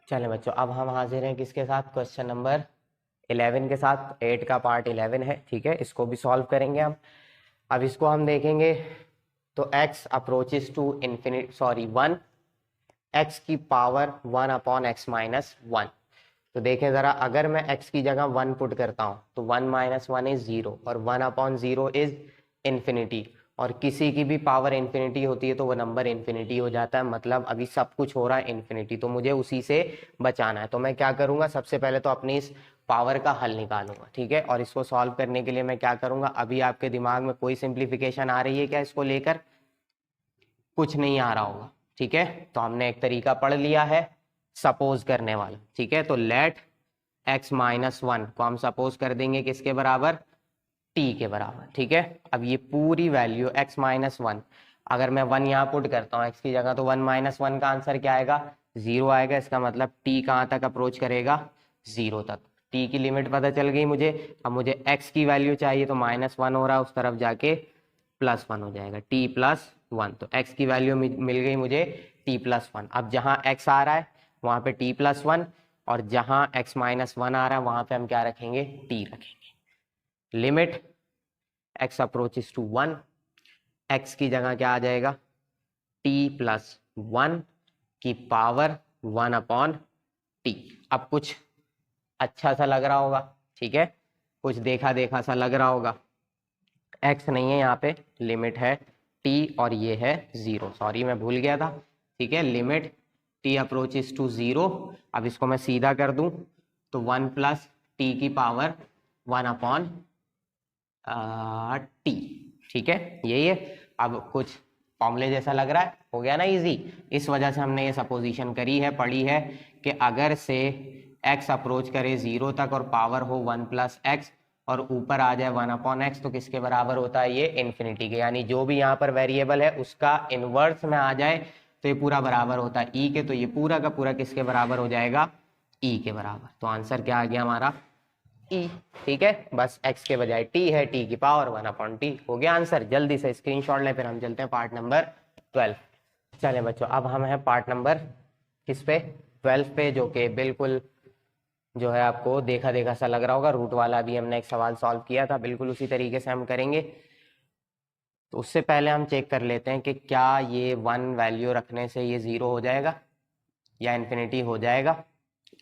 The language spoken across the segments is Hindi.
चलें बच्चों, अब हम हाजिर हैं किसके साथ, क्वेश्चन नंबर 11 के साथ। 8 का पार्ट 11 है, ठीक है, इसको भी सॉल्व करेंगे हम। अब इसको हम देखेंगे तो x approaches to infinity, sorry 1, x की पावर 1 अपॉन x माइनस 1। तो देखें ज़रा, अगर मैं x की जगह 1 पुट करता हूँ तो 1 माइनस 1 इज 0 और 1 अपॉन 0 इज इन्फिनिटी। और किसी की भी पावर इन्फिनिटी होती है तो वो नंबर इन्फिनिटी हो जाता है, मतलब अभी सब कुछ हो रहा है इन्फिनिटी, तो मुझे उसी से बचाना है। तो मैं क्या करूँगा, सबसे पहले तो अपनी इस पावर का हल निकालूंगा, ठीक है। और इसको सॉल्व करने के लिए मैं क्या करूँगा, अभी आपके दिमाग में कोई सिंप्लीफिकेशन आ रही है क्या इसको लेकर? कुछ नहीं आ रहा होगा, ठीक है। तो हमने एक तरीका पढ़ लिया है सपोज करने वाला, ठीक है। तो लेट x माइनस 1 को हम सपोज कर देंगे किसके बराबर, t के बराबर, ठीक है। अब ये पूरी वैल्यू x माइनस 1, अगर मैं 1 यहाँ पुट करता हूँ x की जगह तो 1 माइनस 1 का आंसर क्या आएगा, 0 आएगा। इसका मतलब t कहाँ तक अप्रोच करेगा, 0 तक। t की लिमिट पता चल गई मुझे। अब मुझे x की वैल्यू चाहिए तो -1 हो रहा है, उस तरफ जाके +1 हो जाएगा, t प्लस 1। तो x की वैल्यू मिल गई मुझे t प्लस 1। अब जहाँ x आ रहा है वहाँ पे t प्लस 1, और जहाँ x माइनस 1 आ रहा है वहाँ पे हम क्या रखेंगे, t रखेंगे। Limit x approaches to 1, x की जगह क्या आ जाएगा, t प्लस 1 की पावर 1 अपॉन टी। अब कुछ अच्छा सा लग रहा होगा, ठीक है, कुछ देखा देखा सा लग रहा होगा। x नहीं है यहाँ पे, लिमिट है t और ये है 0, सॉरी मैं भूल गया था, ठीक है। Limit t approaches to 0। अब इसको मैं सीधा कर दूं तो 1 प्लस टी की पावर 1 अपॉन टी, ठीक है, यही है। अब कुछ फॉर्मूले जैसा लग रहा है, हो गया ना इजी। इस वजह से हमने ये सपोजिशन करी है, पढ़ी है कि अगर से x अप्रोच करे 0 तक और पावर हो 1 प्लस एक्स और ऊपर आ जाए 1 अपॉन एक्स तो किसके बराबर होता है, ये इन्फिनिटी के। यानी जो भी यहाँ पर वेरिएबल है उसका इनवर्स में आ जाए तो ये पूरा बराबर होता है ई के। तो ये पूरा का पूरा किसके बराबर हो जाएगा, ई के बराबर। तो आंसर क्या आ गया हमारा, ई, ठीक है। बस x के बजाय t है, t की पावर 1 अपॉन टी, हो गया आंसर। जल्दी से स्क्रीनशॉट लें, फिर हम चलते हैं पार्ट नंबर 12। चलें बच्चों, अब हम हैं पार्ट नंबर किस पे, 12 पे, जो कि बिल्कुल जो है आपको देखा देखा सा लग रहा होगा। रूट वाला भी हमने एक सवाल सॉल्व किया था, बिल्कुल उसी तरीके से हम करेंगे। तो उससे पहले हम चेक कर लेते हैं कि क्या ये 1 वैल्यू रखने से ये 0 हो जाएगा या इन्फिनिटी हो जाएगा।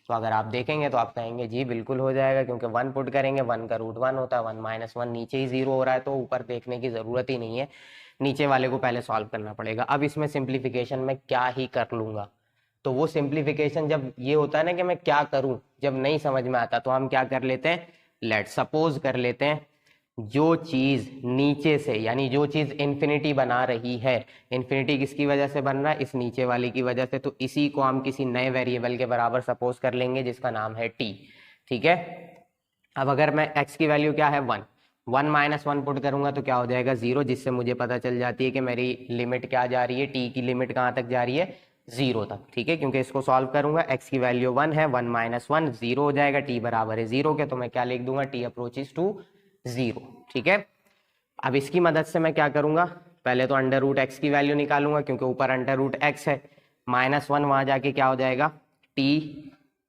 तो अगर आप देखेंगे तो आप कहेंगे जी बिल्कुल हो जाएगा, क्योंकि 1 पुट करेंगे, 1 का रूट 1 होता है, 1 माइनस 1 नीचे ही 0 हो रहा है, तो ऊपर देखने की ज़रूरत ही नहीं है, नीचे वाले को पहले सॉल्व करना पड़ेगा। अब इसमें सिंप्लीफिकेशन में क्या ही कर लूँगा, तो वो सिंप्लीफिकेशन जब ये होता है ना कि मैं क्या करूँ, जब नहीं समझ में आता तो हम क्या कर लेते हैं, लेट सपोज कर लेते हैं जो चीज नीचे से, यानी जो चीज इन्फिनिटी बना रही है, इन्फिनिटी किसकी वजह से बन रहा है, इस नीचे वाली की वजह से, तो इसी को हम किसी नए वेरिएबल के बराबर सपोज कर लेंगे जिसका नाम है टी, ठीक है। अब अगर मैं x की वैल्यू क्या है 1, 1 माइनस 1 पुट करूंगा तो क्या हो जाएगा 0, जिससे मुझे पता चल जाती है कि मेरी लिमिट क्या जा रही है, t की लिमिट कहाँ तक जा रही है, 0 तक, ठीक है। क्योंकि इसको सॉल्व करूंगा, x की वैल्यू 1 है, 1 माइनस 1 0 हो जाएगा, t बराबर है 0 के, तो मैं क्या लिख दूंगा, t अप्रोचेस टू 0, ठीक है। अब इसकी मदद से मैं क्या करूंगा, पहले तो अंडर रूट एक्स की वैल्यू निकालूंगा, क्योंकि ऊपर अंडर रूट एक्स है, -1 वहां जाके क्या हो जाएगा, t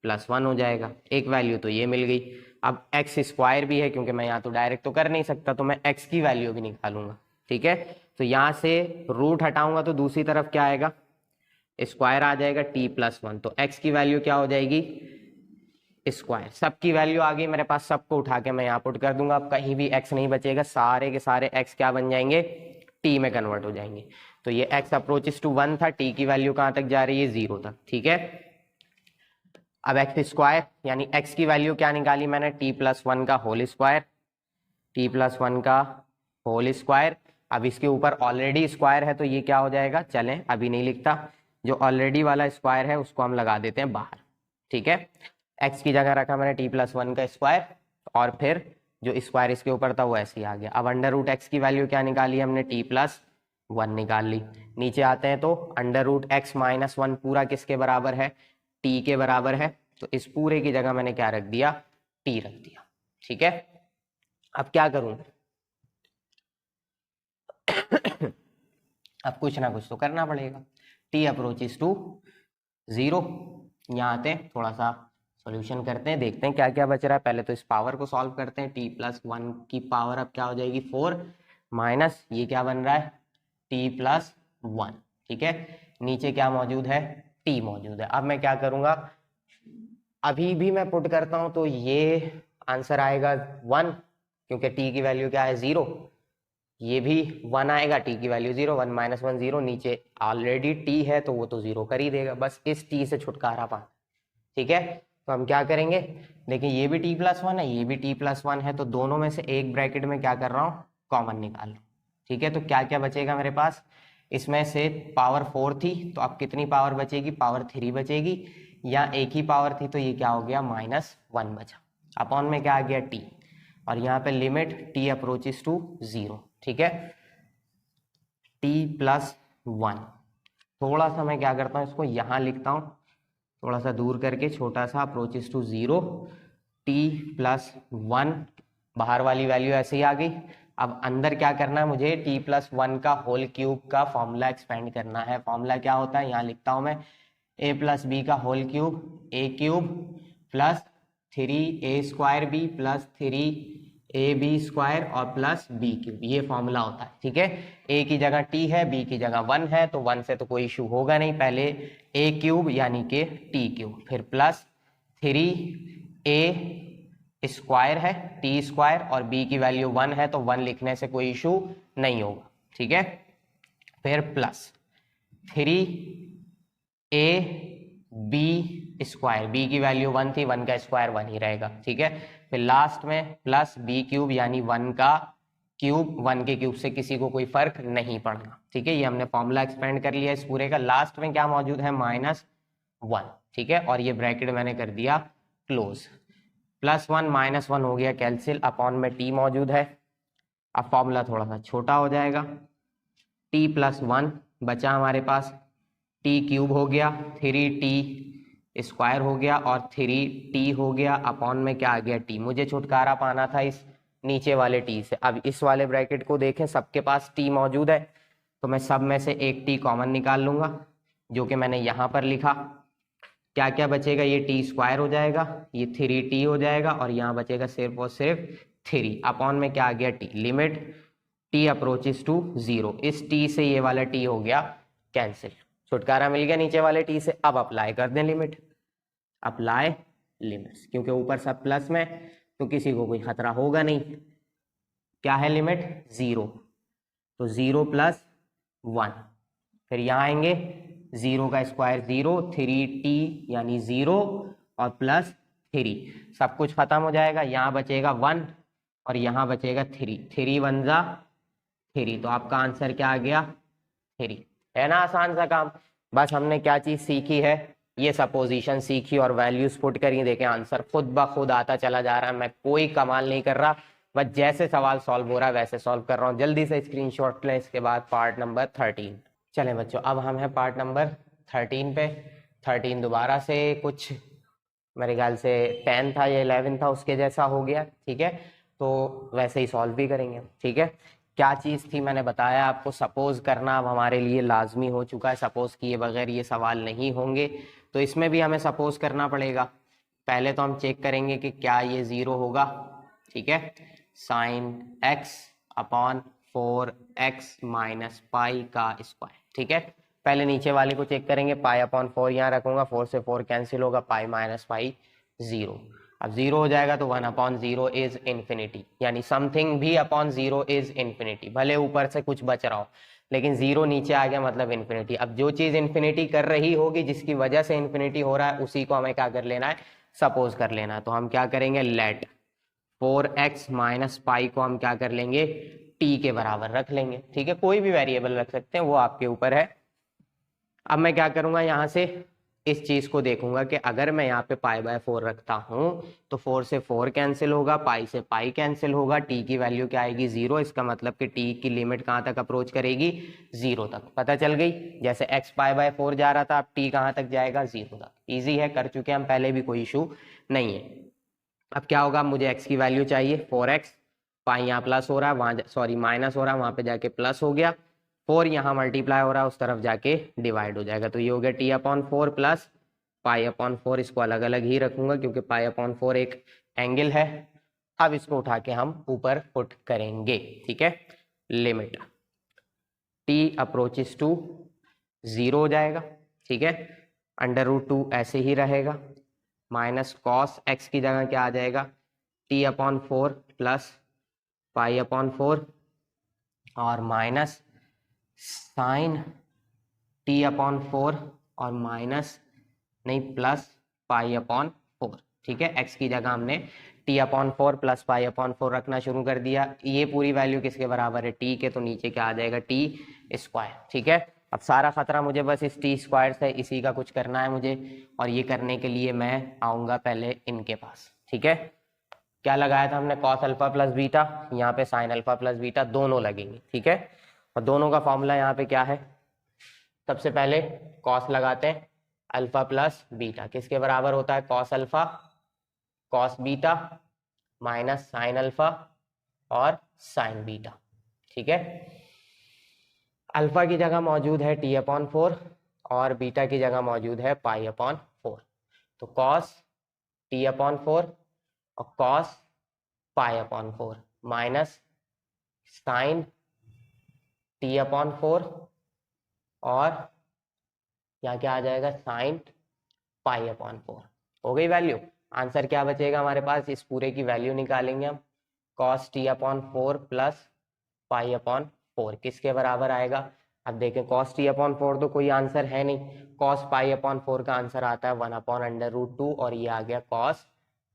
प्लस 1 हो जाएगा, एक वैल्यू तो ये मिल गई। अब एक्स स्क्वायर भी है, क्योंकि मैं यहाँ तो डायरेक्ट तो कर नहीं सकता, तो मैं एक्स की वैल्यू भी निकालूंगा, ठीक है। तो यहाँ से रूट हटाऊंगा तो दूसरी तरफ क्या आएगा, स्क्वायर आ जाएगा, t प्लस 1, तो x की वैल्यू क्या हो जाएगी, स्क्वायर। सबकी वैल्यू आ गई मेरे पास, सबको उठा के मैं यहाँ पुट कर दूंगा, अब कहीं भी x नहीं बचेगा, सारे के सारे x क्या बन जाएंगे, t में कन्वर्ट हो जाएंगे। तो ये x अप्रोचेस टू 1 था, t की वैल्यू कहाँ तक जा रही है, 0 तक, ठीक है। अब एक्स स्क्वायर, यानी x की वैल्यू क्या निकाली मैंने, t प्लस 1 का होल स्क्वायर, t प्लस 1 का होल स्क्वायर। अब इसके ऊपर ऑलरेडी स्क्वायर है तो ये क्या हो जाएगा, चलें अभी नहीं लिखता, जो ऑलरेडी वाला स्क्वायर है उसको हम लगा देते हैं बाहर, ठीक है। x की जगह रखा मैंने t प्लस 1 का स्क्वायर, और फिर जो स्क्वायर इसके ऊपर था वो ऐसे ही आ गया। अब अंडर रूट एक्स की वैल्यू क्या निकाली हमने, t प्लस 1 निकाल ली। नीचे आते हैं तो अंडर रूट एक्स माइनस 1 पूरा किसके बराबर है, t के बराबर है, तो इस पूरे की जगह मैंने क्या रख दिया, t रख दिया, ठीक है। अब क्या करूं अब कुछ ना कुछ तो करना पड़ेगा, t अप्रोचेस टू 0, यहाँ आते हैं, थोड़ा सा सॉल्यूशन करते हैं, देखते हैं क्या क्या बच रहा है। पहले तो इस पावर को सॉल्व करते हैं। t+1 की पावर अब क्या हो जाएगी 4 माइनस ये क्या बन रहा है t+1। ठीक है, नीचे क्या मौजूद है t मौजूद है। अब मैं क्या करूंगा, अभी भी मैं पुट करता हूं तो ये आंसर आएगा 1, क्योंकि t की वैल्यू क्या है 0। ये भी 1 आएगा, t की वैल्यू 0, 1 माइनस 1 0, नीचे ऑलरेडी t है तो वो तो 0 कर ही देगा। बस इस t से छुटकारा पाना। ठीक है, तो हम क्या करेंगे, देखिए ये भी t+1 है, ये भी t+1 है, तो दोनों में से एक ब्रैकेट में क्या कर रहा हूँ कॉमन निकाल रहा हूँ। ठीक है, तो क्या क्या बचेगा मेरे पास, इसमें से पावर 4 थी तो अब कितनी पावर बचेगी, पावर 3 बचेगी, या एक ही पावर थी तो ये क्या हो गया -1 बचा। अपॉन में क्या आ गया t, और यहाँ पे लिमिट t अप्रोचेस टू 0। ठीक है, t+1, थोड़ा सा मैं क्या करता हूँ इसको यहाँ लिखता हूँ, थोड़ा सा दूर करके छोटा सा, अप्रोचेस टू 0, t+1, बाहर वाली वैल्यू ऐसे ही आ गई। अब अंदर क्या करना है मुझे, t+1 का होल क्यूब का फॉर्मूला एक्सपेंड करना है। फॉर्मूला क्या होता है, यहाँ लिखता हूं मैं, a+b का whole cube, a³ plus 3a² b plus 3ab² और प्लस b³, ये फॉर्मूला होता है। ठीक है, a की जगह t है, b की जगह 1 है, तो 1 से तो कोई इशू होगा नहीं, पहले a³ यानी कि t³, फिर प्लस 3a² है t² और b की वैल्यू 1 है तो 1 लिखने से कोई इशू नहीं होगा। ठीक है, फिर प्लस 3ab², b की वैल्यू 1 थी, 1 का स्क्वायर 1 ही रहेगा। ठीक है, फिर लास्ट में प्लस b³ यानी 1 का क्यूब, 1 के क्यूब से किसी को कोई फर्क नहीं पड़ना। ठीक है, ये हमने फॉर्मूला एक्सपेंड कर लिया इस पूरे का। लास्ट में क्या मौजूद है -1। ठीक है, और ये ब्रैकेट मैंने कर दिया क्लोज। +1 -1 हो गया कैंसिल, अपॉन में t मौजूद है। अब फॉर्मूला थोड़ा सा छोटा हो जाएगा, t+1 बचा हमारे पास, t³ हो गया, 3t² हो गया और 3t हो गया, अपॉन में क्या आ गया t। मुझे छुटकारा पाना था इस नीचे वाले t से। अब इस वाले ब्रैकेट को देखें, सबके पास t मौजूद है तो मैं सब में से एक t कॉमन निकाल लूंगा, जो कि मैंने यहाँ पर लिखा। क्या क्या बचेगा, ये t² हो जाएगा, ये 3t हो जाएगा, और यहाँ बचेगा सिर्फ और सिर्फ 3, अपॉन में क्या आ गया t, limit t approaches to 0। इस t से ये वाला t हो गया कैंसिल, छुटकारा मिल गया नीचे वाले t से। अब अप्लाई कर दें लिमिट, अप्लाई लिमिट्स, क्योंकि ऊपर सब प्लस में तो किसी को कोई खतरा होगा नहीं। क्या है लिमिट 0, तो 0 + 1, फिर यहाँ आएंगे 0 का स्क्वायर 0, 3t यानी 0 और प्लस 3, सब कुछ खत्म हो जाएगा। यहाँ बचेगा 1 और यहाँ बचेगा 3, 3 1 जा 3, तो आपका आंसर क्या आ गया 3। है ना आसान सा काम। बस हमने क्या चीज सीखी है, ये सपोजिशन सीखी और वैल्यूज पुट करी, देखें आंसर खुद ब खुद आता चला जा रहा है। मैं कोई कमाल नहीं कर रहा, बस जैसे सवाल सॉल्व हो रहा है वैसे सॉल्व कर रहा हूँ। जल्दी से स्क्रीनशॉट लें, इसके बाद पार्ट नंबर 13। चलें बच्चों, अब हम हैं पार्ट नंबर 13 पे। 13 दोबारा से कुछ मेरे ख्याल से 10 था या 11 था उसके जैसा हो गया। ठीक है, तो वैसे ही सॉल्व भी करेंगे। ठीक है, क्या चीज़ थी मैंने बताया आपको, सपोज करना अब हमारे लिए लाजमी हो चुका है। सपोज किए बगैर ये सवाल नहीं होंगे, तो इसमें भी हमें सपोज करना पड़ेगा। पहले तो हम चेक करेंगे कि क्या ये 0 होगा। ठीक है, sin x upon 4x minus pi का स्क्वायर। ठीक है, पहले नीचे वाले को चेक करेंगे, पाई अपॉन 4 यहाँ रखूंगा, 4 से 4 कैंसिल होगा, पाई माइनस पाई 0। अब 0 हो जाएगा तो 1/0 इज इन्फिनिटी, यानी समथिंग भी अपॉन 0 इज इन्फिनिटी। भले ऊपर से कुछ बच रहा हो लेकिन 0 नीचे आ गया मतलब इन्फिनिटी। अब जो चीज इन्फिनिटी कर रही होगी, जिसकी वजह से इन्फिनिटी हो रहा है, उसी को हमें क्या कर लेना है, सपोज कर लेना है। तो हम क्या करेंगे, लेट 4x माइनस पाई को हम क्या कर लेंगे, t के बराबर रख लेंगे। ठीक है, कोई भी वेरिएबल रख सकते हैं, वो आपके ऊपर है। अब मैं क्या करूंगा, यहाँ से इस चीज को देखूंगा कि अगर मैं यहाँ पे π/4 रखता हूं तो 4 से 4 कैंसिल होगा, पाई से पाई कैंसिल होगा, t की वैल्यू क्या आएगी 0। इसका मतलब कि t की लिमिट कहाँ तक अप्रोच करेगी, 0 तक। पता चल गई, जैसे x π/4 जा रहा था, अब t कहाँ तक जाएगा, 0 तक। ईजी है, कर चुके हम पहले भी, कोई इशू नहीं है। अब क्या होगा, मुझे x की वैल्यू चाहिए 4x, पाई यहाँ प्लस हो रहा है, वहाँ सॉरी माइनस हो रहा है, वहाँ पे जाके प्लस हो गया, 4 यहाँ मल्टीप्लाई हो रहा है, उस तरफ जाके डिवाइड हो जाएगा। तो ये हो गया t/4 प्लस पाई अपॉन 4, इसको अलग अलग ही रखूंगा क्योंकि पाई अपॉन 4 एक एंगल है। अब इसको उठा के हम ऊपर पुट करेंगे, ठीक है। लिमिट टी अप्रोचेस टू 0 हो जाएगा, ठीक है। √2 ऐसे ही रहेगा, माइनस कॉस एक्स की जगह क्या आ जाएगा, T upon 4 plus pi upon 4 और माइनस साइन टी अपॉन 4 और माइनस नहीं प्लस पाई अपॉन 4, ठीक है। एक्स की जगह हमने T upon 4 plus pi upon 4 रखना शुरू कर दिया। ये पूरी वैल्यू किसके बराबर है, टी के, तो नीचे क्या आ जाएगा, टी स्क्वायर, ठीक है। अब सारा खतरा मुझे बस इस टी स्क्वायर से इसी का कुछ करना है मुझे, और ये करने के लिए मैं आऊंगा पहले इनके पास, ठीक है। क्या लगाया था हमने, कॉस अल्फा प्लस बीटा, यहाँ पे साइन अल्फा प्लस बीटा दोनों लगेंगे, ठीक है। और दोनों का फॉर्मूला यहाँ पे क्या है, सबसे पहले कॉस लगाते हैं, अल्फा प्लस बीटा किसके बराबर होता है, cos alpha cos beta minus sine alpha और साइन बीटा, ठीक है। अल्फा की जगह मौजूद है टी अपॉन 4 और बीटा की जगह मौजूद है पाई अपॉन 4, तो कॉस टी अपॉन 4 और cos pi upon 4 minus sine t upon 4 और यहाँ क्या आ जाएगा, साइन पाई अपॉन 4। हो गई वैल्यू, आंसर क्या बचेगा हमारे पास, इस पूरे की वैल्यू निकालेंगे हम, cos t upon 4 plus pi upon 4 किसके बराबर आएगा। अब देखें कॉस टी अपॉन 4 तो कोई आंसर है नहीं, कॉस पाई अपॉन 4 का आंसर आता है 1/√2 और ये आ गया कॉस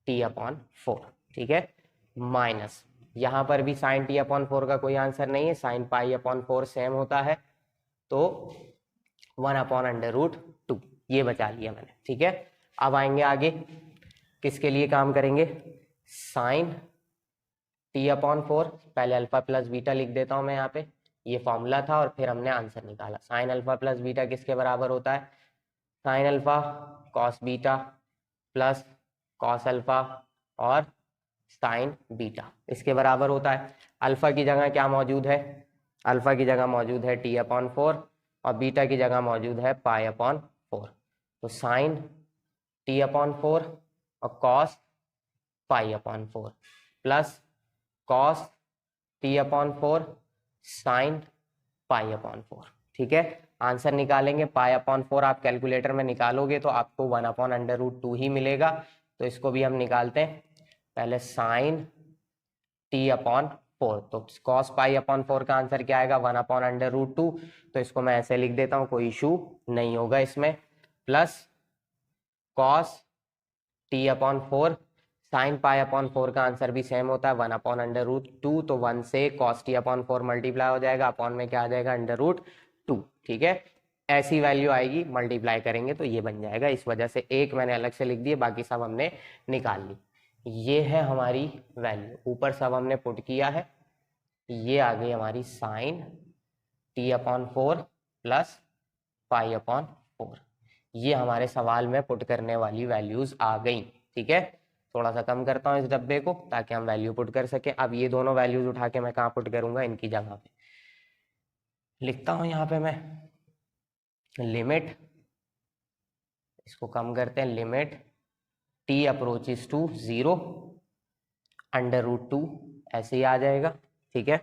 टी अपॉन 4, ठीक है। माइनस यहाँ पर भी साइन टी अपॉन 4 का कोई आंसर नहीं है, साइन पाई अपॉन 4 सेम होता है, तो 1/√2 ये बचा लिया मैंने, ठीक है। अब आएंगे आगे, किसके लिए काम करेंगे, साइन टी अपॉन 4, पहले अल्फा प्लस बीटा लिख देता हूं मैं यहाँ पे, ये फॉर्मूला था और फिर हमने आंसर निकाला। साइन अल्फा प्लस बीटा किसके बराबर होता है, sine alpha cos beta plus cos alpha और साइन बीटा इसके बराबर होता है। अल्फा की जगह क्या मौजूद है, अल्फा की जगह मौजूद है टी अपॉन 4 और बीटा की जगह मौजूद है पाई अपॉन 4, तो साइन टी अपॉन 4 और cos pi upon 4 plus cos t upon 4 sine pi upon 4, ठीक है। आंसर निकालेंगे, पाई अपॉन 4 आप कैलकुलेटर में निकालोगे तो आपको 1/√2 ही मिलेगा, तो इसको भी हम निकालते हैं। पहले साइन टी अपॉन 4, तो कॉस पाई अपॉन 4 का आंसर क्या आएगा, 1/√2, तो इसको मैं ऐसे लिख देता हूँ, कोई इशू नहीं होगा इसमें, plus cos t upon 4 sine pi upon 4 का आंसर भी सेम होता है 1/√2, तो 1 से कॉस टी अपॉन 4 मल्टीप्लाई हो जाएगा, अपॉन में क्या आ जाएगा, √2, ठीक है। ऐसी वैल्यू आएगी, मल्टीप्लाई करेंगे तो ये बन जाएगा, इस वजह से एक मैंने अलग से लिख दिए, बाकी सब हमने निकाल ली। ये है हमारी वैल्यू, ऊपर सब हमने पुट किया है, ये आ गई हमारी sine t upon 4 plus pi upon 4, ये हमारे सवाल में पुट करने वाली वैल्यूज आ गई, ठीक है। थोड़ा सा कम करता हूँ इस डब्बे को ताकि हम वैल्यू पुट कर सके। अब ये दोनों वैल्यूज उठा के मैं कहाँ पुट करूंगा, इनकी जगह पे लिखता हूँ यहाँ पे मैं, लिमिट, इसको कम करते हैं, लिमिट टी अप्रोचेस टू 0 √2 ऐसे ही आ जाएगा, ठीक है।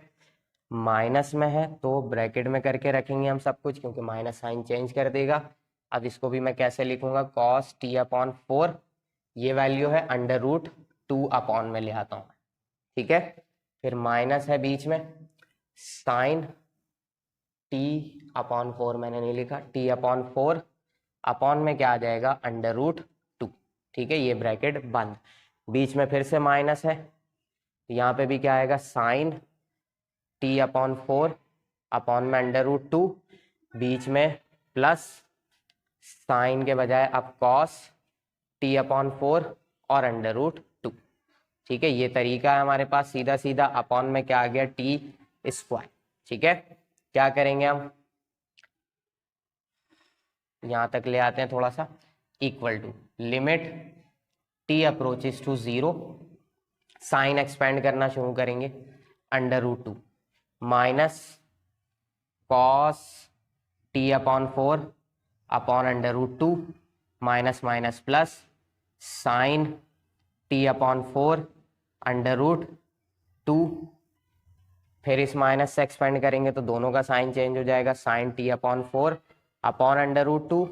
माइनस में है तो ब्रैकेट में करके रखेंगे हम सब कुछ, क्योंकि माइनस साइन चेंज कर देगा। अब इसको भी मैं कैसे लिखूंगा, कॉस टी अपॉन 4, ये वैल्यू है √2 अपॉन में ले आता हूँ, ठीक है। फिर माइनस है बीच में, साइन टी अपॉन 4 मैंने नहीं लिखा, टी अपॉन 4 अपॉन में क्या आ जाएगा, √2, ठीक है। ये ब्रैकेट बंद, बीच में फिर से माइनस है, यहाँ पे भी क्या आएगा, साइन टी अपॉन 4 अपॉन में √2, बीच में प्लस साइन के बजाय अब कॉस टी अपॉन 4 और √2, ठीक है। ये तरीका है हमारे पास, सीधा सीधा अपॉन में क्या आ गया, टी स्क्वायर, ठीक है। क्या करेंगे हम, यहां तक ले आते हैं थोड़ा सा, equal to limit t approaches to 0, sine expand करना शुरू करेंगे, √2 minus cos t upon 4 upon √2, minus minus plus sine t upon 4 under root 2, फिर इस माइनस से एक्सपेंड करेंगे तो दोनों का साइन चेंज हो जाएगा, sine t upon 4 upon under root 2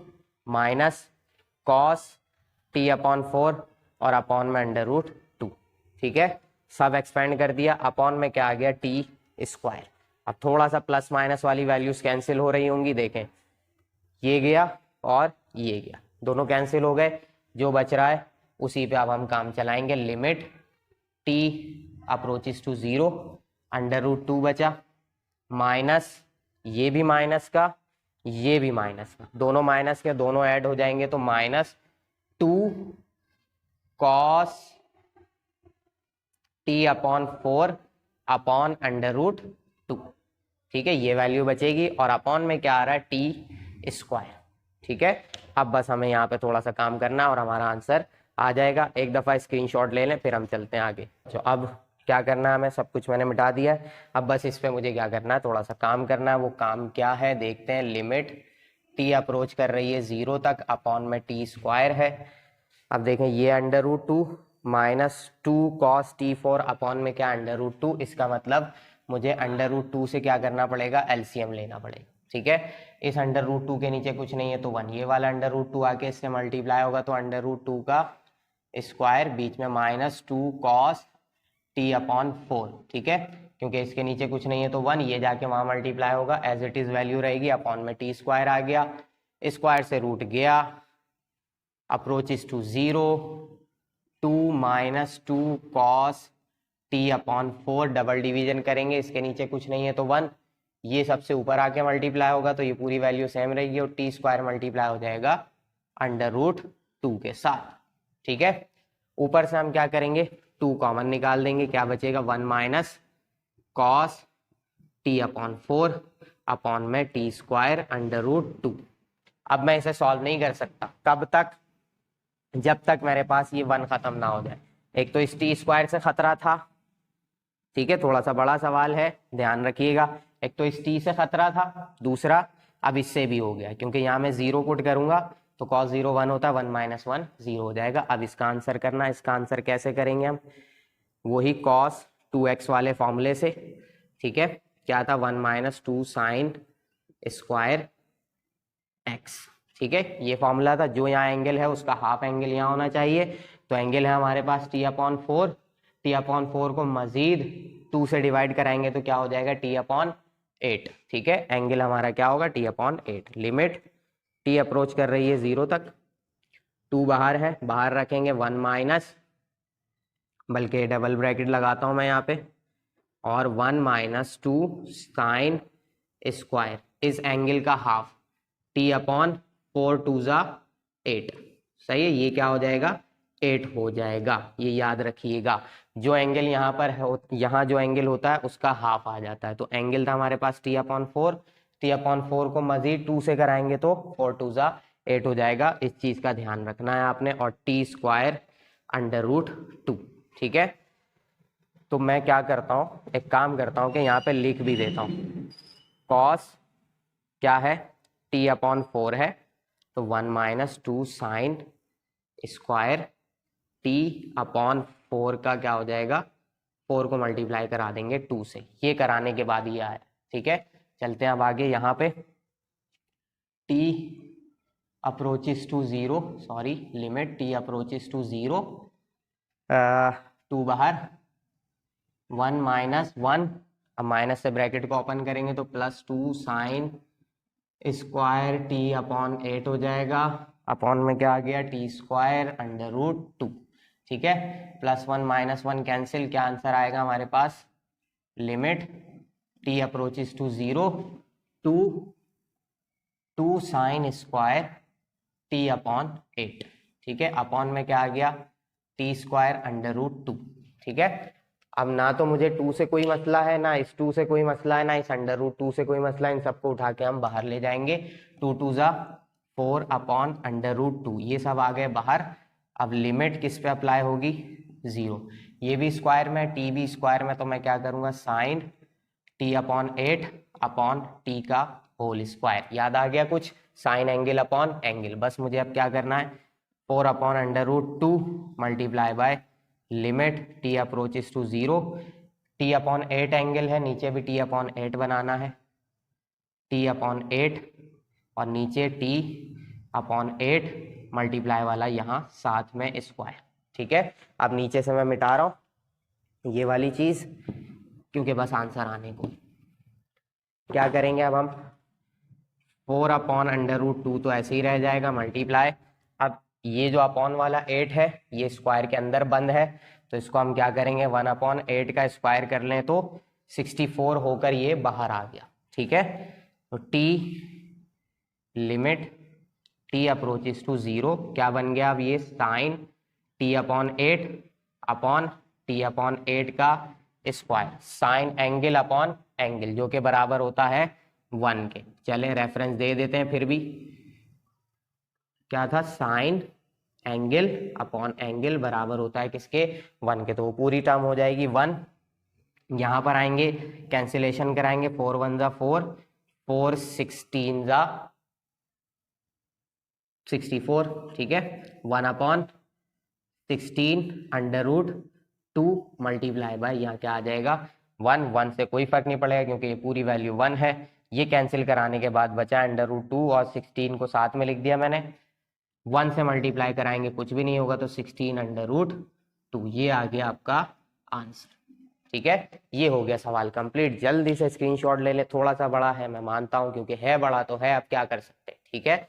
minus cos t upon 4 और अपॉन में अंडर रूट 2। ठीक है, सब एक्सपेंड कर दिया, अपॉन में क्या आ गया टी स्क्वायर। अब थोड़ा सा प्लस माइनस वाली वैल्यूज कैंसिल हो रही होंगी, देखें ये गया और ये गया, दोनों कैंसिल हो गए, जो बच रहा है उसी पे अब हम काम चलाएंगे। Limit t approaches to 0 under root 2 बचा, माइनस ये भी माइनस का ये भी माइनस का, दोनों माइनस के दोनों ऐड हो जाएंगे तो minus 2 cos t upon 4 upon under root 2। ठीक है, ये वैल्यू बचेगी और अपॉन में क्या आ रहा है टी स्क्वायर। ठीक है, अब बस हमें यहाँ पे थोड़ा सा काम करना है और हमारा आंसर आ जाएगा। एक दफ़ा स्क्रीनशॉट ले लें फिर हम चलते हैं आगे। तो अब क्या करना है, हमें सब कुछ मैंने मिटा दिया है, अब बस इस पे मुझे क्या करना है, थोड़ा सा काम करना है। वो काम क्या है देखते हैं। लिमिट टी अप्रोच कर रही है 0 तक, अपॉन में टी स्क्वायर है। अब देखें ये under root 2 minus 2 cos t 4 upon में क्या अंडर रूट 2, इसका मतलब मुझे अंडर रूट 2 से क्या करना पड़ेगा, एलसीएम लेना पड़ेगा। ठीक है, इस अंडर रूट 2 के नीचे कुछ नहीं है तो 1, ये वाला अंडर रूट 2 आके इससे मल्टीप्लाई होगा तो अंडर रूट 2 का स्क्वायर, बीच में माइनस 2 कॉस टी अपॉन 4। ठीक है, क्योंकि इसके नीचे कुछ नहीं है तो 1, ये जाके वहां मल्टीप्लाई होगा, एज इट इज वैल्यू रहेगी, अपॉन में टी स्क्वायर आ गया, स्क्वायर से रूट गया, approaches to 0, 2 minus 2 cos t upon 4, double division करेंगे, इसके नीचे कुछ नहीं है तो 1, ये सबसे ऊपर आके मल्टीप्लाई होगा तो ये पूरी वैल्यू सेम रहेगी और टी स्क्वायर मल्टीप्लाई हो जाएगा अंडर रूट 2 के साथ। ठीक है, ऊपर से हम क्या करेंगे, 2 कॉमन निकाल देंगे, क्या बचेगा 1 minus cos t upon 4 upon में टी स्क्वायर अंडर रूट 2। अब मैं इसे सॉल्व नहीं कर सकता, कब तक, जब तक मेरे पास ये 1 खत्म ना हो जाए। एक तो इस टी स्क्वायर से खतरा था, ठीक है, थोड़ा सा बड़ा सवाल है, ध्यान रखिएगा। एक तो इस टी से खतरा था, दूसरा अब इससे भी हो गया, क्योंकि यहाँ मैं 0 पुट करूंगा तो cos 0 1 होता है, 1 माइनस 1 0 हो जाएगा। अब इसका आंसर करना है, इसका आंसर कैसे करेंगे हम, वही cos 2x वाले फॉर्मूले से। ठीक है, क्या था 1 माइनस 2 साइन स्क्वायर x। ठीक है, ये फॉर्मूला था, जो यहाँ एंगल है उसका हाफ एंगल यहाँ होना चाहिए, तो एंगल है हमारे पास t अपॉन 4, t अपॉन 4 को मजीद 2 से डिवाइड कराएंगे तो क्या हो जाएगा t अपॉन 8। ठीक है, एंगल हमारा क्या होगा t upon 8। Limit t approach कर रही है 0 तक, 2 बाहर है, बाहर रखेंगे 1 माइनस, बल्कि डबल ब्रैकेट लगाता हूं मैं यहाँ पे, और 1 माइनस 2 साइन स्क्वायर इस एंगल का हाफ, t अपॉन 4 2 जा 8। सही है, ये क्या हो जाएगा 8 हो जाएगा, ये याद रखिएगा। जो एंगल यहाँ पर है, यहाँ जो एंगल होता है उसका हाफ आ जाता है, तो एंगल था हमारे पास t अपॉन 4, t अपॉन 4 को मजीद 2 से कराएंगे तो 4 2 जा 8 हो जाएगा। इस चीज का ध्यान रखना है आपने, और टी स्क्वायर अंडर रूट 2। ठीक है, तो मैं क्या करता हूँ, एक काम करता हूँ कि यहाँ पे लिख भी देता हूँ, कॉस क्या है t अपॉन 4 है, तो 1 minus 2 sine square t upon 4 का क्या हो जाएगा, 4 को मल्टीप्लाई करा देंगे 2 से, ये कराने के बाद ये आया। ठीक है, चलते हैं अब आगे। यहाँ पे t approaches to 0, sorry limit t approaches to 0, 2 बाहर 1 माइनस 1, अब माइनस से ब्रैकेट को ओपन करेंगे तो plus 2 sine square t upon 8 हो जाएगा, अपॉन में क्या आ गया टी स्क्वायर अंडर रूट 2। ठीक है, प्लस 1 माइनस 1 कैंसिल, क्या आंसर आएगा हमारे पास, limit t approaches to 0 2 sine square t upon 8। ठीक है, अपॉन में क्या आ गया टी स्क्वायर अंडर रूट 2। ठीक है, अब ना तो मुझे 2 से कोई मसला है, ना इस 2 से कोई मसला है, ना इस अंडर रूट 2 से कोई मसला है, इन सबको उठा के हम बाहर ले जाएंगे। 2 2 जा 4 अपॉन अंडर रूट 2, ये सब आ गए बाहर। अब लिमिट किस पे अप्लाई होगी, 0, ये भी स्क्वायर में, टी भी स्क्वायर में, तो मैं क्या करूंगा sine t upon 8 upon t का होल स्क्वायर। याद आ गया कुछ, साइन एंगल अपॉन एंगल, बस मुझे अब क्या करना है 4/√2 multiply by limit t approaches to 0, t/8 angle है, नीचे भी t/8 बनाना है, t/8 और नीचे t/8 मल्टीप्लाई वाला यहाँ साथ में स्क्वायर। ठीक है, अब नीचे से मैं मिटा रहा हूँ ये वाली चीज क्योंकि बस आंसर आने को। क्या करेंगे अब हम 4/√2 तो ऐसे ही रह जाएगा मल्टीप्लाई, अब ये जो अपॉन वाला 8 है ये स्क्वायर के अंदर बंद है तो इसको हम क्या करेंगे 1/8 का स्क्वायर कर लें तो 64 होकर ये बाहर आ गया। ठीक है, तो t limit t approaches to 0 क्या बन गया अब ये साइन t/8 अपॉन t/8 का square, sign angle upon angle जो कि बराबर होता है 1 के। चलें रेफरेंस दे देते हैं फिर भी, क्या था साइन एंगल अपॉन एंगल बराबर होता है किसके 1 के, तो वो पूरी टर्म हो जाएगी 1। यहां पर आएंगे कैंसिलेशन कराएंगे 4 1 जा 4, 4 16 जा 64। ठीक है, 1/16 √2 मल्टीप्लाई बाय यहाँ क्या आ जाएगा 1, 1 से कोई फर्क नहीं पड़ेगा क्योंकि ये पूरी वैल्यू 1 है। ये कैंसिल कराने के बाद बचा √2 और 16 को साथ में लिख दिया मैंने, 1 से मल्टीप्लाई कराएंगे कुछ भी नहीं होगा तो 16/2, ये आ गया आपका आंसर। ठीक है, ये हो गया सवाल कंप्लीट। जल्दी से स्क्रीनशॉट ले ले, थोड़ा सा बड़ा है मैं मानता हूं क्योंकि है बड़ा तो है, अब क्या कर सकते हैं। ठीक है,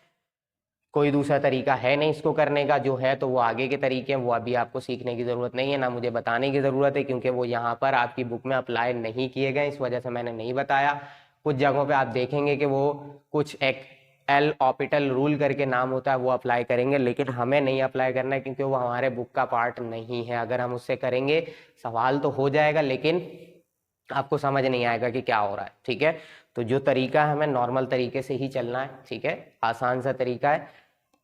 कोई दूसरा तरीका है नहीं इसको करने का, जो है तो वो आगे के तरीके हैं, वो अभी आपको सीखने की जरूरत नहीं है, ना मुझे बताने की जरूरत है क्योंकि वो यहाँ पर आपकी बुक में अप्लाई नहीं किए गए, इस वजह से मैंने नहीं बताया। कुछ जगहों पे आप देखेंगे कि वो कुछ एक एल ऑपिटल रूल करके नाम होता है वो अप्लाई करेंगे, लेकिन हमें नहीं अप्लाई करना है क्योंकि वो हमारे बुक का पार्ट नहीं है। अगर हम उससे करेंगे सवाल तो हो जाएगा लेकिन आपको समझ नहीं आएगा कि क्या हो रहा है। ठीक है, तो जो तरीका है हमें नॉर्मल तरीके से ही चलना है। ठीक है, आसान सा तरीका है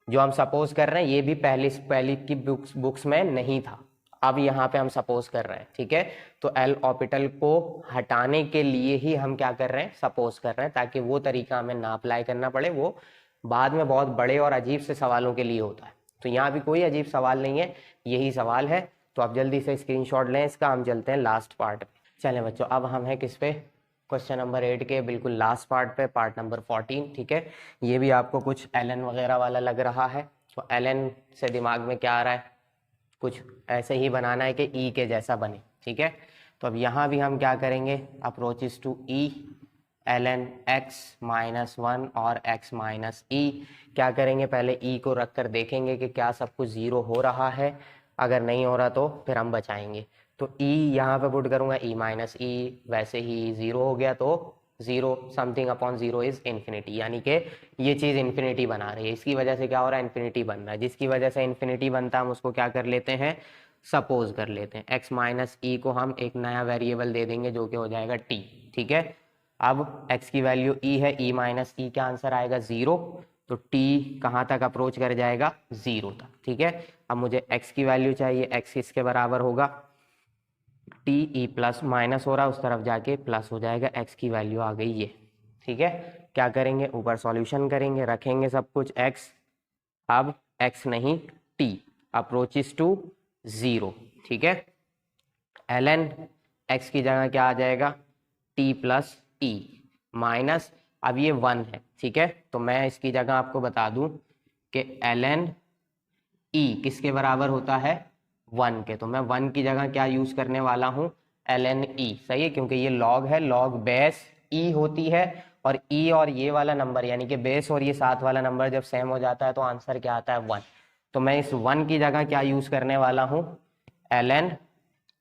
जो हम सपोज कर रहे हैं, ये भी पहली की बुक्स में नहीं था, अब यहाँ पे हम सपोज कर रहे हैं। ठीक है, तो एल ऑपिटल को हटाने के लिए ही हम क्या कर रहे हैं सपोज कर रहे हैं, ताकि वो तरीका हमें ना अप्लाई करना पड़े, वो बाद में बहुत बड़े और अजीब से सवालों के लिए होता है। तो यहाँ भी कोई अजीब सवाल नहीं है, यही सवाल है। तो आप जल्दी से स्क्रीनशॉट लें इसका, हम चलते हैं लास्ट पार्ट पे। चलें बच्चों, अब हम हैं किस पे, क्वेश्चन नंबर 8 के बिल्कुल लास्ट पार्ट पे, पार्ट नंबर 14। ठीक है, ये भी आपको कुछ एलन वगैरह वाला लग रहा है, तो एलन से दिमाग में क्या आ रहा है, कुछ ऐसे ही बनाना है कि ई के जैसा बने। ठीक है, तो अब यहाँ भी हम क्या करेंगे approaches to E ln x-1 और x-e, क्या करेंगे पहले e को रख कर देखेंगे कि क्या सब कुछ 0 हो रहा है, अगर नहीं हो रहा तो फिर हम बचाएंगे। तो e यहाँ पे पुट करूंगा e-e, वैसे ही 0 हो गया तो 0 समथिंग अपॉन 0 इज इन्फिनिटी, यानी कि ये चीज़ इन्फिनिटी बना रही है, इसकी वजह से क्या हो रहा है इन्फिनिटी बन रहा है, जिसकी वजह से इन्फिनिटी बनता है हम उसको क्या कर लेते हैं सपोज कर लेते हैं। x-e को हम एक नया वेरिएबल दे देंगे जो कि हो जाएगा t। ठीक है, अब x की वैल्यू e है, e-e का आंसर आएगा 0, तो t कहाँ तक अप्रोच कर जाएगा 0 तक। ठीक है, अब मुझे x की वैल्यू चाहिए, x किसके बराबर होगा t e प्लस माइनस हो रहा है उस तरफ जाके प्लस हो जाएगा, x की वैल्यू आ गई ये। ठीक है, क्या करेंगे ऊपर सॉल्यूशन करेंगे, रखेंगे सब कुछ x, अब x नहीं t अप्रोचेस टू 0। ठीक है, ln x की जगह क्या आ जाएगा t प्लस e माइनस, अब ये 1 है। ठीक है, तो मैं इसकी जगह आपको बता दूं कि ln e किसके बराबर होता है 1 के, तो मैं 1 की जगह क्या यूज करने वाला हूं ln e, सही है, क्योंकि ये लॉग है, लॉग बेस e होती है, और e और ये वाला नंबर यानी कि बेस और ये साथ वाला नंबर जब सेम हो जाता है तो आंसर क्या आता है 1। तो मैं इस 1 की जगह क्या यूज करने वाला हूं ln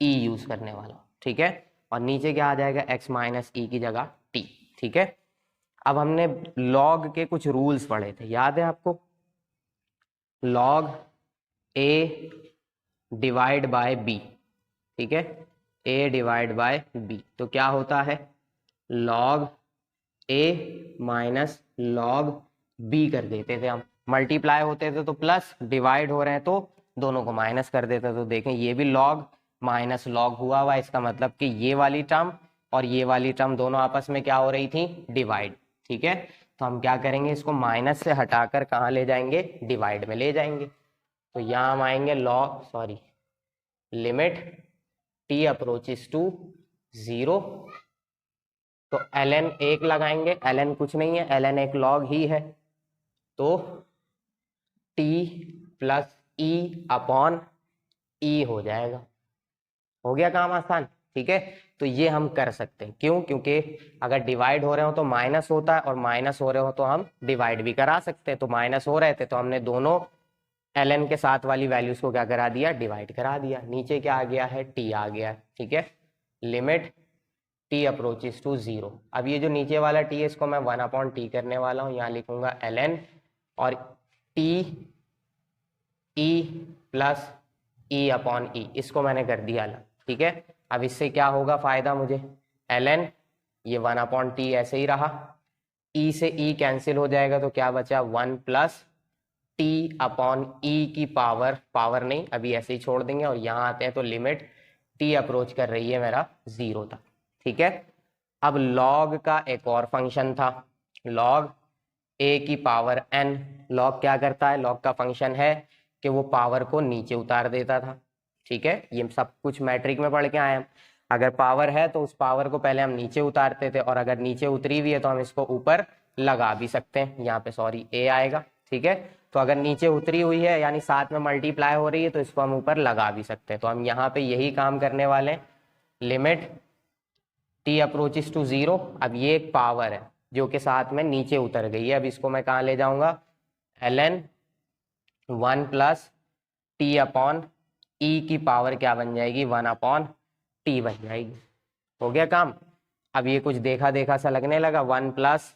e यूज करने वाला हूं। ठीक है, और नीचे क्या आ जाएगा x-e की जगह t। ठीक है, अब हमने लॉग के कुछ रूल्स पढ़े थे, याद है आपको, log a divide by b। ठीक है, a डिवाइड बाय b, तो क्या होता है log a minus log b कर देते थे हम, मल्टीप्लाई होते थे तो प्लस, डिवाइड हो रहे हैं तो दोनों को माइनस कर देते। तो देखें ये भी लॉग माइनस लॉग हुआ, इसका मतलब कि ये वाली टर्म और ये वाली टर्म दोनों आपस में क्या हो रही थी डिवाइड। ठीक है, तो हम क्या करेंगे, इसको माइनस से हटाकर कहाँ ले जाएंगे, डिवाइड में ले जाएंगे। तो यहाँ हम आएंगे लिमिट t अप्रोचेस टू 0। तो ln 1 लगाएंगे, ln कुछ नहीं है, ln एक लॉग ही है, तो t plus e upon e हो जाएगा। हो गया काम आसान, ठीक है। तो ये हम कर सकते हैं, क्यों, क्योंकि अगर डिवाइड हो रहे हो तो माइनस होता है, और माइनस हो रहे हो तो हम डिवाइड भी करा सकते हैं। तो माइनस हो रहे थे तो हमने दोनों ln के साथ वाली वैल्यूज को क्या करा दिया, डिवाइड करा दिया। नीचे क्या आ गया है, t आ गया है, ठीक है। Limit t approaches to 0। अब ये जो नीचे वाला t है इसको मैं 1/t करने वाला हूँ, यहाँ लिखूंगा ln और t e plus e upon e, इसको मैंने कर दिया अलग, ठीक है। अब इससे क्या होगा फायदा मुझे, ln ये 1/t ऐसे ही रहा, e से e कैंसिल हो जाएगा तो क्या बचा 1 प्लस t अपॉन e की पावर नहीं, अभी ऐसे ही छोड़ देंगे। और यहाँ आते हैं तो लिमिट t अप्रोच कर रही है मेरा 0 तक, ठीक है। अब log का एक और फंक्शन था, log a की पावर n। log क्या करता है, log का फंक्शन है कि वो पावर को नीचे उतार देता था, ठीक है। ये सब कुछ मैट्रिक में पढ़ के आए हम। अगर पावर है तो उस पावर को पहले हम नीचे उतारते थे, और अगर नीचे उतरी हुई है तो हम इसको ऊपर लगा भी सकते हैं। यहाँ पे a आएगा, ठीक है। तो अगर नीचे उतरी हुई है यानी साथ में मल्टीप्लाई हो रही है तो इसको हम ऊपर लगा भी सकते हैं। तो हम यहाँ पे यही काम करने वाले हैं, लिमिट t अप्रोचेस टू 0। अब ये एक पावर है जो कि साथ में नीचे उतर गई है, अब इसको मैं कहाँ ले जाऊंगा, ln 1 plus t upon e की पावर क्या बन जाएगी, 1/t बन जाएगी। हो गया काम। अब ये कुछ देखा देखा सा लगने लगा, 1 प्लस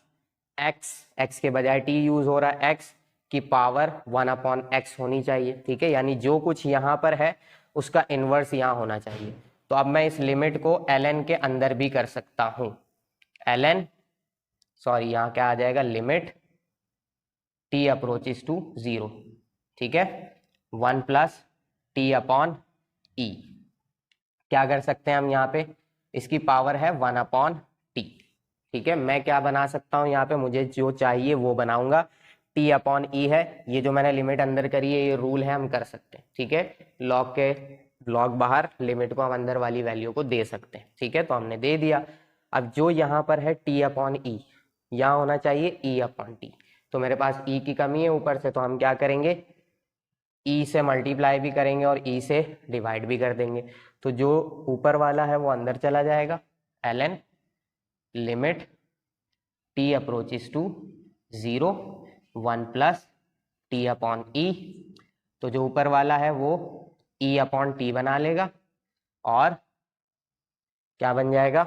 x के बजाय t यूज हो रहा है, x की पावर 1/x होनी चाहिए, ठीक है। यानी जो कुछ यहाँ पर है उसका इनवर्स यहाँ होना चाहिए। तो अब मैं इस लिमिट को ln के अंदर भी कर सकता हूँ, यहाँ क्या आ जाएगा, लिमिट t अप्रोचेस टू 0, ठीक है। 1 प्लस t अपॉन e, क्या कर सकते हैं हम यहाँ पे, इसकी पावर है 1/t, ठीक है। मैं क्या बना सकता हूँ यहाँ पे, मुझे जो चाहिए वो बनाऊंगा, t अपॉन e है, ये जो मैंने लिमिट अंदर करी है ये रूल है, हम कर सकते हैं, ठीक है। लॉग बाहर, लिमिट को हम अंदर वाली वैल्यू को दे सकते हैं, ठीक है। तो हमने दे दिया। अब जो यहाँ पर है t अपॉन e, यहाँ होना चाहिए e अपॉन t। तो मेरे पास e की कमी है ऊपर से, तो हम क्या करेंगे, e से मल्टीप्लाई भी करेंगे और e से डिवाइड भी कर देंगे। तो जो ऊपर वाला है वो अंदर चला जाएगा, ln limit t approaches to 0 1 plus t upon e। तो जो ऊपर वाला है वो e अपॉन t बना लेगा, और क्या बन जाएगा,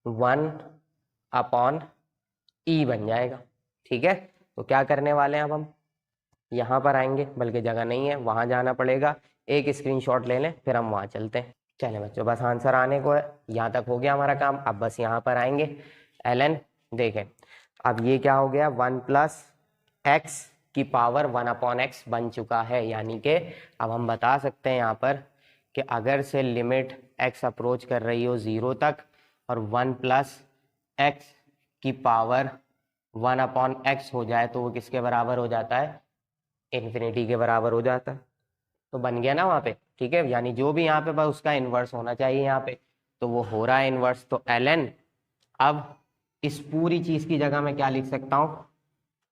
1/e बन जाएगा, ठीक है। तो क्या करने वाले हैं अब हम, यहाँ पर आएंगे, बल्कि जगह नहीं है वहां जाना पड़ेगा, एक स्क्रीनशॉट ले लें फिर हम वहां चलते हैं। चले बच्चों, बस आंसर आने को है, यहाँ तक हो गया हमारा काम। अब बस यहाँ पर आएंगे, ln देखें, अब ये क्या हो गया, 1 प्लस x की पावर 1/x बन चुका है। यानी कि अब हम बता सकते हैं यहाँ पर कि अगर से लिमिट x अप्रोच कर रही हो 0 तक और 1 प्लस x की पावर 1/x हो जाए तो वो किसके बराबर हो जाता है, इन्फिनिटी के बराबर हो जाता है। तो बन गया ना वहाँ पे, ठीक है। यानी जो भी यहाँ पे बस उसका इन्वर्स होना चाहिए यहाँ पे, तो वो हो रहा है इन्वर्स। तो ln, अब इस पूरी चीज की जगह मैं क्या लिख सकता हूँ,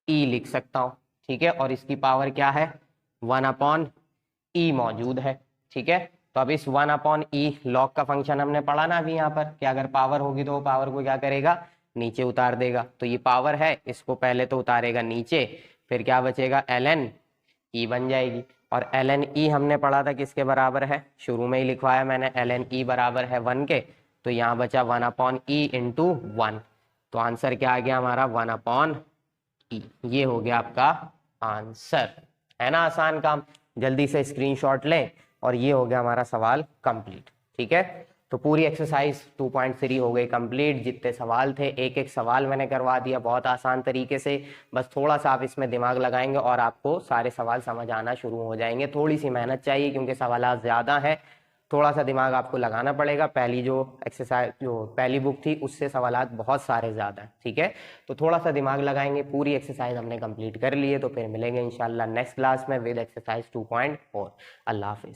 e लिख सकता हूँ, ठीक है। और इसकी पावर क्या है, 1/e मौजूद है, ठीक है। तो अब इस 1/e लॉग का फंक्शन हमने पढ़ा ना अभी यहाँ पर, कि अगर पावर होगी तो वो पावर को क्या करेगा, नीचे उतार देगा। तो ये पावर है, इसको पहले तो उतारेगा नीचे, फिर क्या बचेगा, ln e बन जाएगी। और ln e हमने पढ़ा था किसके बराबर है, शुरू में ही लिखवाया मैंने, ln e बराबर है 1 के। तो यहाँ बचा 1/e इंटू 1। तो आंसर क्या आ गया हमारा, 1/e। ये हो गया आपका आंसर, है ना आसान काम। जल्दी से स्क्रीनशॉट लें, और ये हो गया हमारा सवाल कंप्लीट, ठीक है। तो पूरी एक्सरसाइज 2.3 हो गई कंप्लीट। जितने सवाल थे एक एक सवाल मैंने करवा दिया बहुत आसान तरीके से। बस थोड़ा सा आप इसमें दिमाग लगाएंगे और आपको सारे सवाल समझ आना शुरू हो जाएंगे। थोड़ी सी मेहनत चाहिए क्योंकि सवाल ज़्यादा है, थोड़ा सा दिमाग आपको लगाना पड़ेगा, पहली जो एक्सरसाइज जो पहली बुक थी उससे सवालात बहुत सारे ज़्यादा हैं, ठीक है। तो थोड़ा सा दिमाग लगाएंगे, पूरी एक्सरसाइज हमने कंप्लीट कर ली है, तो फिर मिलेंगे इंशाल्लाह नेक्स्ट क्लास में विद एक्सरसाइज 2.4। अल्लाह हाफिज़।